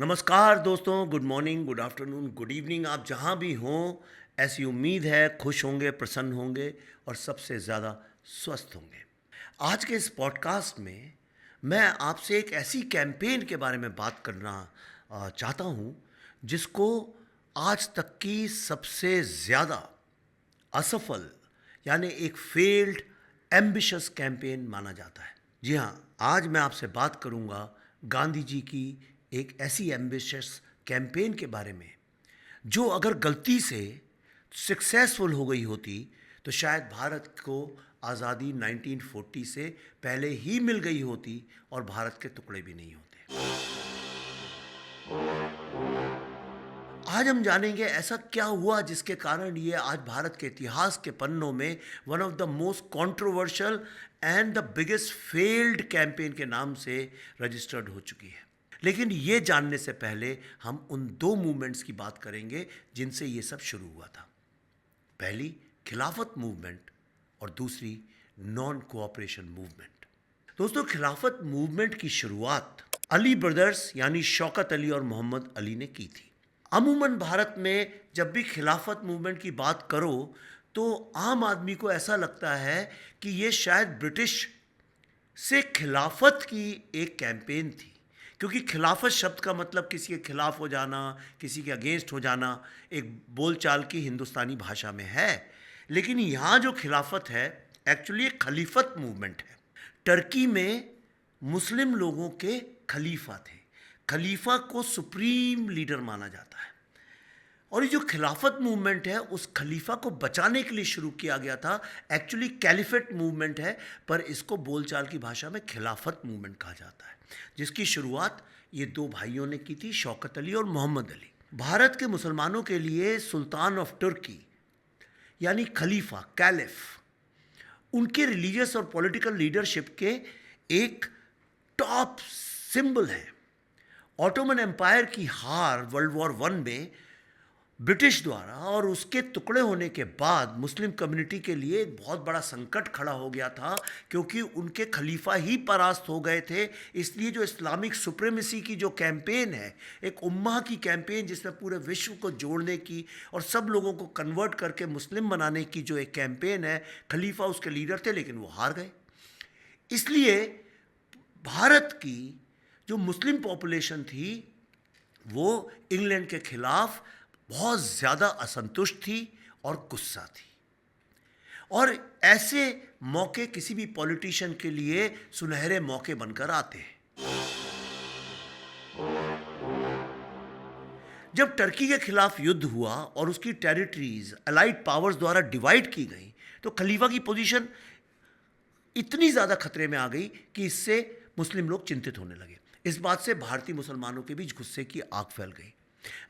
नमस्कार दोस्तों, good morning, good afternoon, good evening. आप जहाँ भी हों, ऐसी उम्मीद है खुश होंगे, प्रसन्न होंगे और सबसे ज़्यादा स्वस्थ होंगे। आज के इस पॉडकास्ट में मैं आपसे एक ऐसी कैंपेन के बारे में बात करना चाहता हूँ जिसको आज तक की सबसे ज़्यादा असफल यानी एक फेल्ड एम्बिशियस कैंपेन माना जाता है। जी हाँ, आज मैं आपसे बात करूंगा गांधी जी की एक ऐसी एम्बिशियस कैंपेन के बारे में जो अगर गलती से सक्सेसफुल हो गई होती तो शायद भारत को आज़ादी 1940 से पहले ही मिल गई होती और भारत के टुकड़े भी नहीं होते। आज हम जानेंगे ऐसा क्या हुआ जिसके कारण ये आज भारत के इतिहास के पन्नों में one of the most controversial and the biggest failed campaign के नाम से रजिस्टर्ड हो चुकी है। लेकिन ये जानने से पहले हम उन दो मूवमेंट्स की बात करेंगे जिनसे ये सब शुरू हुआ था। पहली खिलाफत मूवमेंट और दूसरी नॉन कोऑपरेशन मूवमेंट। दोस्तों, खिलाफत मूवमेंट की शुरुआत अली ब्रदर्स यानी शौकत अली और मोहम्मद अली ने की थी। अमूमन भारत में जब भी खिलाफत मूवमेंट की बात करो तो आम आदमी को ऐसा लगता है कि ये शायद ब्रिटिश से खिलाफत की एक कैंपेन थी, क्योंकि खिलाफत शब्द का मतलब किसी के खिलाफ हो जाना, किसी के अगेंस्ट हो जाना, एक बोलचाल की हिंदुस्तानी भाषा में है। लेकिन यहाँ जो खिलाफत है एक्चुअली एक खलीफत मूवमेंट है। टर्की में मुस्लिम लोगों के खलीफा थे। खलीफा को सुप्रीम लीडर माना जाता है और ये जो खिलाफत मूवमेंट है उस खलीफा को बचाने के लिए शुरू किया गया था। एक्चुअली कैलिफेट मूवमेंट है पर इसको बोलचाल की भाषा में खिलाफत मूवमेंट कहा जाता है, जिसकी शुरुआत ये दो भाइयों ने की थी, शौकत अली और मोहम्मद अली। भारत के मुसलमानों के लिए सुल्तान ऑफ तुर्की यानी खलीफा कैलिफ उनके रिलीजियस और पॉलिटिकल लीडरशिप के एक टॉप सिंबल है। ऑटोमन एम्पायर की हार वर्ल्ड वॉर वन में ब्रिटिश द्वारा और उसके टुकड़े होने के बाद मुस्लिम कम्युनिटी के लिए एक बहुत बड़ा संकट खड़ा हो गया था, क्योंकि उनके खलीफा ही परास्त हो गए थे। इसलिए जो इस्लामिक सुप्रीमेसी की जो कैंपेन है, एक उम्मा की कैंपेन जिसमें पूरे विश्व को जोड़ने की और सब लोगों को कन्वर्ट करके मुस्लिम बनाने की जो एक कैंपेन है, खलीफा उसके लीडर थे लेकिन वो हार गए। इसलिए भारत की जो मुस्लिम पॉपुलेशन थी वो इंग्लैंड के खिलाफ बहुत ज़्यादा असंतुष्ट थी और गुस्सा थी। और ऐसे मौके किसी भी पॉलिटिशियन के लिए सुनहरे मौके बनकर आते हैं। जब टर्की के खिलाफ युद्ध हुआ और उसकी टेरिटरीज अलाइड पावर्स द्वारा डिवाइड की गई तो खलीफा की पोजीशन इतनी ज़्यादा खतरे में आ गई कि इससे मुस्लिम लोग चिंतित होने लगे। इस बात से भारतीय मुसलमानों के बीच गुस्से की आग फैल गई।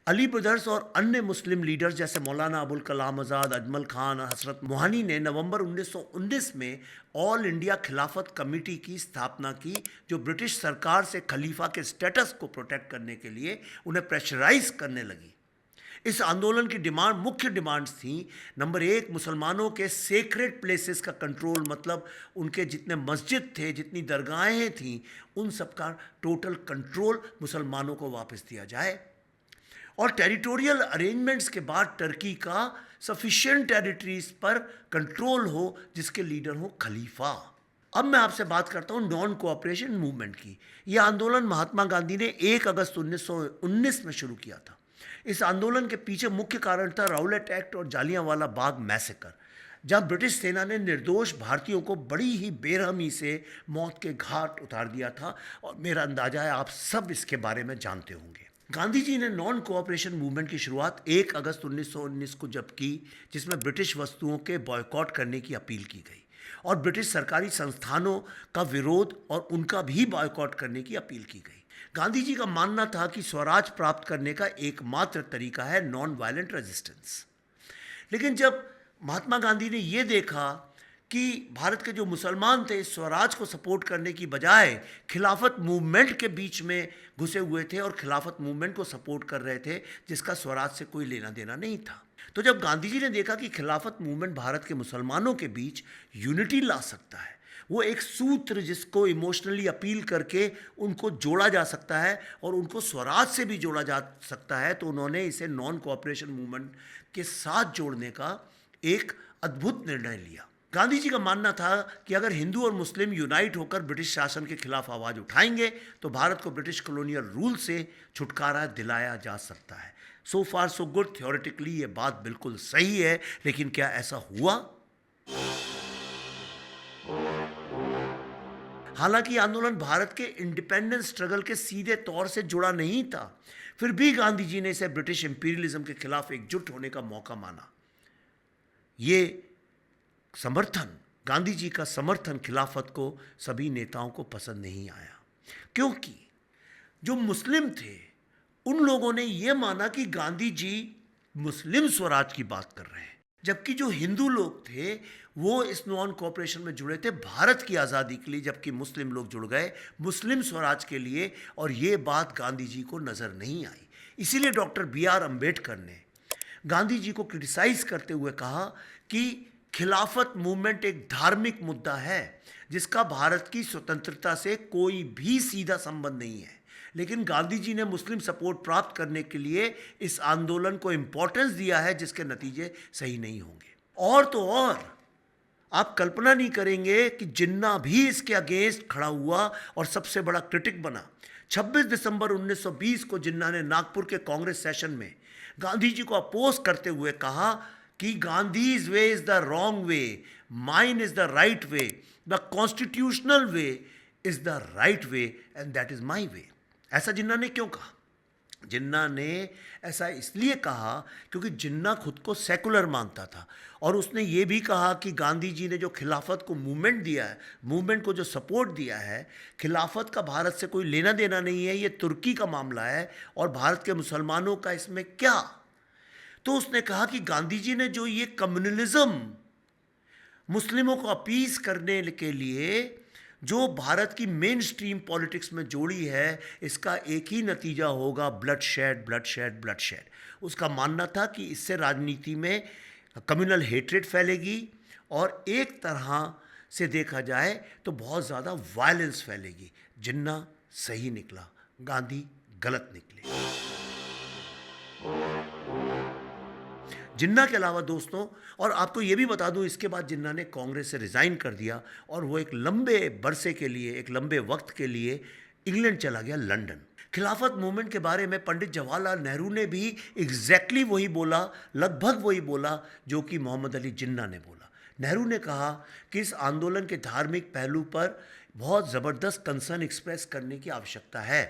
अली ब्रदर्स और अन्य मुस्लिम लीडर्स जैसे मौलाना अबुल कलाम आज़ाद, अजमल खान और हसरत मोहानी ने नवंबर 1919 में ऑल इंडिया खिलाफत कमेटी की स्थापना की, जो ब्रिटिश सरकार से खलीफा के स्टेटस को प्रोटेक्ट करने के लिए उन्हें प्रेशराइज करने लगी। इस आंदोलन की मुख्य डिमांड्स थी, नंबर एक, मुसलमानों के सेक्रेड प्लेसेस का कंट्रोल, मतलब उनके जितने मस्जिद थे, जितनी दरगाहें थीं, उन सब का टोटल कंट्रोल मुसलमानों को वापस दिया जाए। और टेरिटोरियल अरेंजमेंट्स के बाद टर्की का सफिशिएंट टेरिटरीज पर कंट्रोल हो जिसके लीडर हो खलीफा। अब मैं आपसे बात करता हूँ नॉन कोऑपरेशन मूवमेंट की। यह आंदोलन महात्मा गांधी ने 1 अगस्त 1919 में शुरू किया था। इस आंदोलन के पीछे मुख्य कारण था राउलेट एक्ट और जालियांवाला बाग मैसेकर, जहां ब्रिटिश सेना ने निर्दोष भारतीयों को बड़ी ही बेरहमी से मौत के घाट उतार दिया था। और मेरा अंदाजा है आप सब इसके बारे में जानते होंगे। गांधी जी ने नॉन कोऑपरेशन मूवमेंट की शुरुआत 1 अगस्त 1919 को जब की, जिसमें ब्रिटिश वस्तुओं के बॉयकॉट करने की अपील की गई और ब्रिटिश सरकारी संस्थानों का विरोध और उनका भी बॉयकॉट करने की अपील की गई। गांधी जी का मानना था कि स्वराज प्राप्त करने का एकमात्र तरीका है नॉन वायलेंट रेजिस्टेंस। लेकिन जब महात्मा गांधी ने ये देखा कि भारत के जो मुसलमान थे स्वराज को सपोर्ट करने की बजाय खिलाफत मूवमेंट के बीच में घुसे हुए थे और खिलाफत मूवमेंट को सपोर्ट कर रहे थे जिसका स्वराज से कोई लेना देना नहीं था, तो जब गांधी जी ने देखा कि खिलाफत मूवमेंट भारत के मुसलमानों के बीच यूनिटी ला सकता है, वो एक सूत्र जिसको इमोशनली अपील करके उनको जोड़ा जा सकता है और उनको स्वराज से भी जोड़ा जा सकता है, तो उन्होंने इसे नॉन कोऑपरेशन मूवमेंट के साथ जोड़ने का एक अद्भुत निर्णय लिया। गांधी जी का मानना था कि अगर हिंदू और मुस्लिम यूनाइट होकर ब्रिटिश शासन के खिलाफ आवाज़ उठाएंगे तो भारत को ब्रिटिश कॉलोनियल रूल से छुटकारा दिलाया जा सकता है। सो फार सो गुड, थ्योरेटिकली ये बात बिल्कुल सही है, लेकिन क्या ऐसा हुआ? हालांकि आंदोलन भारत के इंडिपेंडेंस स्ट्रगल के सीधे तौर से जुड़ा नहीं था, फिर भी गांधी जी ने इसे ब्रिटिश इंपीरियलिज्म के खिलाफ एकजुट होने का मौका माना। ये समर्थन, गांधी जी का समर्थन खिलाफत को सभी नेताओं को पसंद नहीं आया, क्योंकि जो मुस्लिम थे उन लोगों ने यह माना कि गांधी जी मुस्लिम स्वराज की बात कर रहे हैं, जबकि जो हिंदू लोग थे वो इस नॉन कोऑपरेशन में जुड़े थे भारत की आज़ादी के लिए, जबकि मुस्लिम लोग जुड़ गए मुस्लिम स्वराज के लिए, और ये बात गांधी जी को नज़र नहीं आई। इसीलिए डॉक्टर B.R. अम्बेडकर ने गांधी जी को क्रिटिसाइज करते हुए कहा कि खिलाफत मूवमेंट एक धार्मिक मुद्दा है जिसका भारत की स्वतंत्रता से कोई भी सीधा संबंध नहीं है, लेकिन गांधी जी ने मुस्लिम सपोर्ट प्राप्त करने के लिए इस आंदोलन को इंपॉर्टेंस दिया है जिसके नतीजे सही नहीं होंगे। और तो और आप कल्पना नहीं करेंगे कि जिन्ना भी इसके अगेंस्ट खड़ा हुआ और सबसे बड़ा क्रिटिक बना। 26 दिसंबर 1920 को जिन्ना ने नागपुर के कांग्रेस सेशन में गांधी जी को अपोज करते हुए कहा कि Gandhi's way is the wrong way, mine is the right way, the constitutional way is the right way and that is my way. ऐसा जिन्ना ने क्यों कहा? जिन्ना ने ऐसा इसलिए कहा क्योंकि जिन्ना खुद को सेकुलर मानता था, और उसने ये भी कहा कि गांधी जी ने जो खिलाफत को मूवमेंट दिया है, मूवमेंट को जो सपोर्ट दिया है, खिलाफत का भारत से कोई लेना देना नहीं है, ये तुर्की का मामला है और भारत के मुसलमानों का इसमें क्या। तो उसने कहा कि गांधी जी ने जो ये कम्युनलिज्म मुस्लिमों को अपीस करने के लिए जो भारत की मेन स्ट्रीम पॉलिटिक्स में जोड़ी है, इसका एक ही नतीजा होगा, blood shed, blood shed, blood shed. उसका मानना था कि इससे राजनीति में कम्युनल हेट्रेड फैलेगी और एक तरह से देखा जाए तो बहुत ज़्यादा वायलेंस फैलेगी। जिन्ना सही निकला, गांधी गलत निकले। जिन्ना के अलावा दोस्तों, और आपको ये भी बता दूं, इसके बाद जिन्ना ने कांग्रेस से रिज़ाइन कर दिया और वो एक लंबे बरसे के लिए, एक लंबे वक्त के लिए इंग्लैंड चला गया, लंदन। खिलाफत मूवमेंट के बारे में पंडित जवाहरलाल नेहरू ने भी एग्जैक्टली वही बोला, लगभग वही बोला जो कि मोहम्मद अली जिन्ना ने बोला। नेहरू ने कहा कि इस आंदोलन के धार्मिक पहलू पर बहुत ज़बरदस्त कंसर्न एक्सप्रेस करने की आवश्यकता है।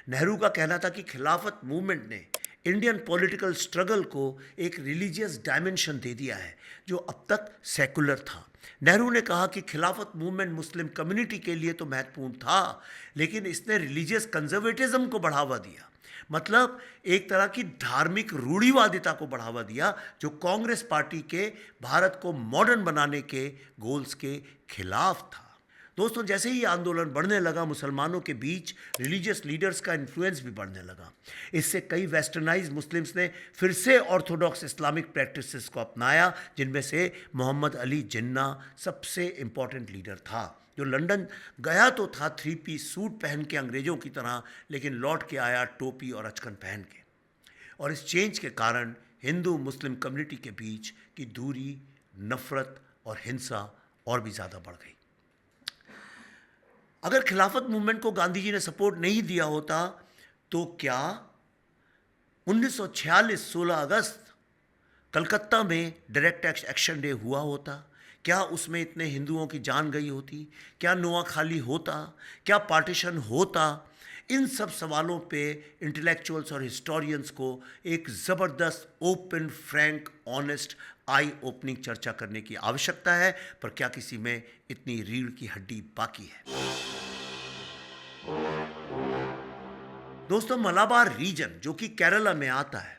नेहरू का कहना था कि खिलाफत मूवमेंट ने इंडियन पॉलिटिकल स्ट्रगल को एक रिलीजियस डायमेंशन दे दिया है जो अब तक सेकुलर था। नेहरू ने कहा कि खिलाफत मूवमेंट मुस्लिम कम्युनिटी के लिए तो महत्वपूर्ण था, लेकिन इसने रिलीजियस कंजर्वेटिज्म को बढ़ावा दिया, मतलब एक तरह की धार्मिक रूढ़िवादिता को बढ़ावा दिया जो कांग्रेस पार्टी के भारत को मॉडर्न बनाने के गोल्स के खिलाफ था। दोस्तों, जैसे ही आंदोलन बढ़ने लगा, मुसलमानों के बीच रिलीजियस लीडर्स का इन्फ्लुएंस भी बढ़ने लगा। इससे कई वेस्टर्नाइज मुस्लिम्स ने फिर से ऑर्थोडॉक्स इस्लामिक प्रैक्टिसेस को अपनाया, जिनमें से मोहम्मद अली जिन्ना सबसे इम्पॉर्टेंट लीडर था, जो लंदन गया तो था 3 पीस सूट पहन के अंग्रेज़ों की तरह, लेकिन लौट के आया टोपी और अचकन पहन के। और इस चेंज के कारण हिंदू मुस्लिम कम्युनिटी के बीच की दूरी, नफरत और हिंसा और भी ज़्यादा बढ़ गई। अगर खिलाफत मूवमेंट को गांधी जी ने सपोर्ट नहीं दिया होता तो क्या 1946 16 अगस्त कलकत्ता में डायरेक्ट एक्शन डे हुआ होता? क्या उसमें इतने हिंदुओं की जान गई होती? क्या नोआखाली होता? क्या पार्टीशन होता? इन सब सवालों पे इंटेलेक्चुअल्स और हिस्टोरियंस को एक ज़बरदस्त ओपन, फ्रैंक, ऑनेस्ट, आई ओपनिंग चर्चा करने की आवश्यकता है, पर क्या किसी में इतनी रीढ़ की हड्डी बाकी है? दोस्तों, मलाबार रीजन जो कि केरला में आता है,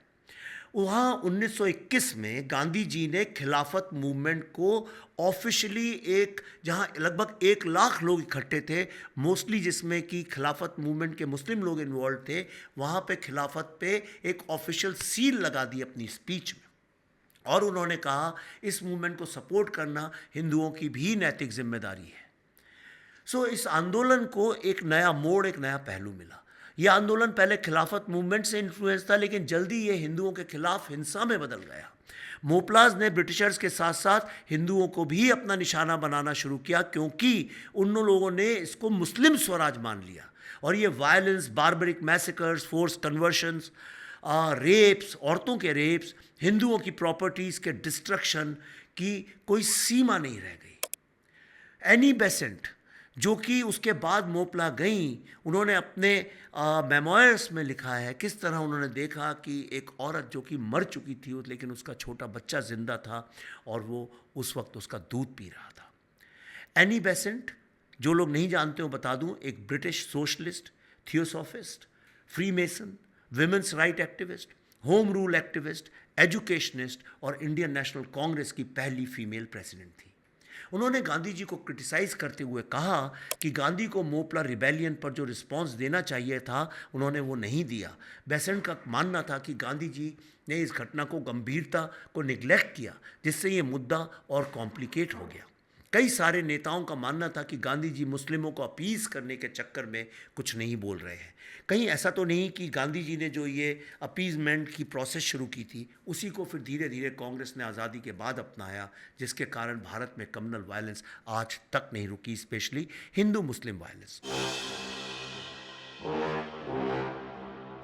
वहाँ 1921 में गांधी जी ने खिलाफत मूवमेंट को ऑफिशियली एक, जहाँ लगभग 1 लाख लोग इकट्ठे थे, मोस्टली जिसमें कि खिलाफत मूवमेंट के मुस्लिम लोग इन्वॉल्व थे, वहाँ पे खिलाफत पे एक ऑफिशियल सील लगा दी अपनी स्पीच में, और उन्होंने कहा इस मूवमेंट को सपोर्ट करना हिंदुओं की भी नैतिक जिम्मेदारी है। सो इस आंदोलन को एक नया मोड़, एक नया पहलू मिला। यह आंदोलन पहले खिलाफत मूवमेंट से इन्फ्लुएंस था, लेकिन जल्दी ये हिंदुओं के खिलाफ हिंसा में बदल गया। मोपलाज ने ब्रिटिशर्स के साथ साथ हिंदुओं को भी अपना निशाना बनाना शुरू किया, क्योंकि उन लोगों ने इसको मुस्लिम स्वराज मान लिया। और ये violence, barbaric massacres, force conversions, rapes, औरतों के रेप्स, हिंदुओं की प्रॉपर्टीज़ के डिस्ट्रक्शन की कोई सीमा नहीं रह गई। एनी बेसेंट, जो कि उसके बाद मोपला गई, उन्होंने अपने मेमोयर्स में लिखा है किस तरह उन्होंने देखा कि एक औरत जो कि मर चुकी थी, लेकिन उसका छोटा बच्चा जिंदा था और वो उस वक्त उसका दूध पी रहा था। एनी बेसेंट, जो लोग नहीं जानते हो बता दूं, एक British socialist, theosophist, Freemason, women's right activist, home rule activist, educationist और इंडियन नेशनल कांग्रेस की पहली फीमेल प्रेसिडेंट थी। उन्होंने गांधी जी को क्रिटिसाइज करते हुए कहा कि गांधी को मोपला रिबेलियन पर जो रिस्पांस देना चाहिए था, उन्होंने वो नहीं दिया। बेसेंट का मानना था कि गांधी जी ने इस घटना को गंभीरता को निगलेक्ट किया, जिससे ये मुद्दा और कॉम्प्लिकेट हो गया। कई सारे नेताओं का मानना था कि गांधी जी मुस्लिमों को अपीस करने के चक्कर में कुछ नहीं बोल रहे हैं। कहीं ऐसा तो नहीं कि गांधी जी ने जो ये अपीजमेंट की प्रोसेस शुरू की थी, उसी को फिर धीरे धीरे कांग्रेस ने आज़ादी के बाद अपनाया, जिसके कारण भारत में कम्युनल वायलेंस आज तक नहीं रुकी, स्पेशली हिंदू मुस्लिम वायलेंस।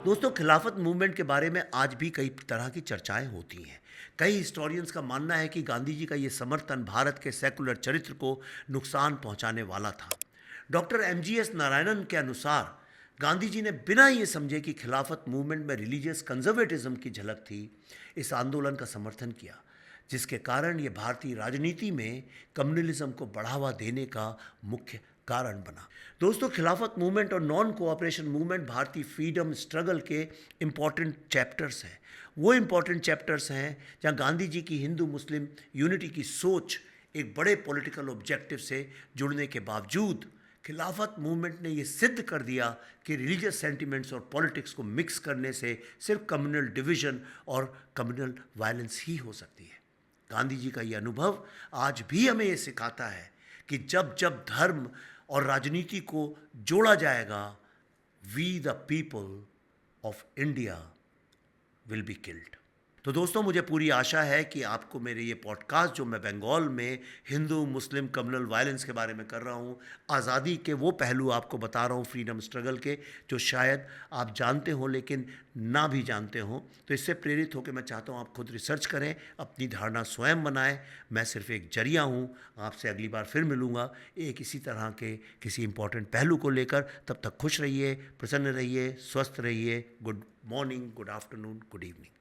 दोस्तों, खिलाफत मूवमेंट के बारे में आज भी कई तरह की चर्चाएं होती हैं। कई हिस्टोरियंस का मानना है कि गांधी जी का ये समर्थन भारत के सेकुलर चरित्र को नुकसान पहुंचाने वाला था। डॉक्टर एमजीएस नारायणन के अनुसार गांधी जी ने बिना ये समझे कि खिलाफत मूवमेंट में रिलीजियस कंजर्वेटिज्म की झलक थी, इस आंदोलन का समर्थन किया, जिसके कारण ये भारतीय राजनीति में कम्युनलिज्म को बढ़ावा देने का मुख्य कारण बना। दोस्तों, खिलाफत मूवमेंट और नॉन कोऑपरेशन मूवमेंट भारतीय फ्रीडम स्ट्रगल के इम्पॉर्टेंट चैप्टर्स हैं। वो इम्पॉर्टेंट चैप्टर्स हैं जहाँ गांधी जी की हिंदू मुस्लिम यूनिटी की सोच एक बड़े पॉलिटिकल ऑब्जेक्टिव से जुड़ने के बावजूद खिलाफत मूवमेंट ने ये सिद्ध कर दिया कि रिलीजियस सेंटिमेंट्स और पॉलिटिक्स को मिक्स करने से सिर्फ कम्युनल डिवीजन और कम्युनल वायलेंस ही हो सकती है। गांधी जी का ये अनुभव आज भी हमें ये सिखाता है कि जब जब धर्म और राजनीति को जोड़ा जाएगा, we the people of India will be killed. तो दोस्तों, मुझे पूरी आशा है कि आपको मेरे ये पॉडकास्ट, जो मैं बंगाल में हिंदू मुस्लिम कम्युनल वायलेंस के बारे में कर रहा हूँ, आज़ादी के वो पहलू आपको बता रहा हूँ फ्रीडम स्ट्रगल के, जो शायद आप जानते हो लेकिन ना भी जानते हो, तो इससे प्रेरित होकर मैं चाहता हूँ आप खुद रिसर्च करें, अपनी धारणा स्वयं बनाएं। मैं सिर्फ एक जरिया हूँ। आपसे अगली बार फिर मिलूँगा एक इसी तरह के किसी इंपॉर्टेंट पहलू को लेकर। तब तक खुश रहिए, प्रसन्न रहिए, स्वस्थ रहिए। Good morning, good afternoon, good evening.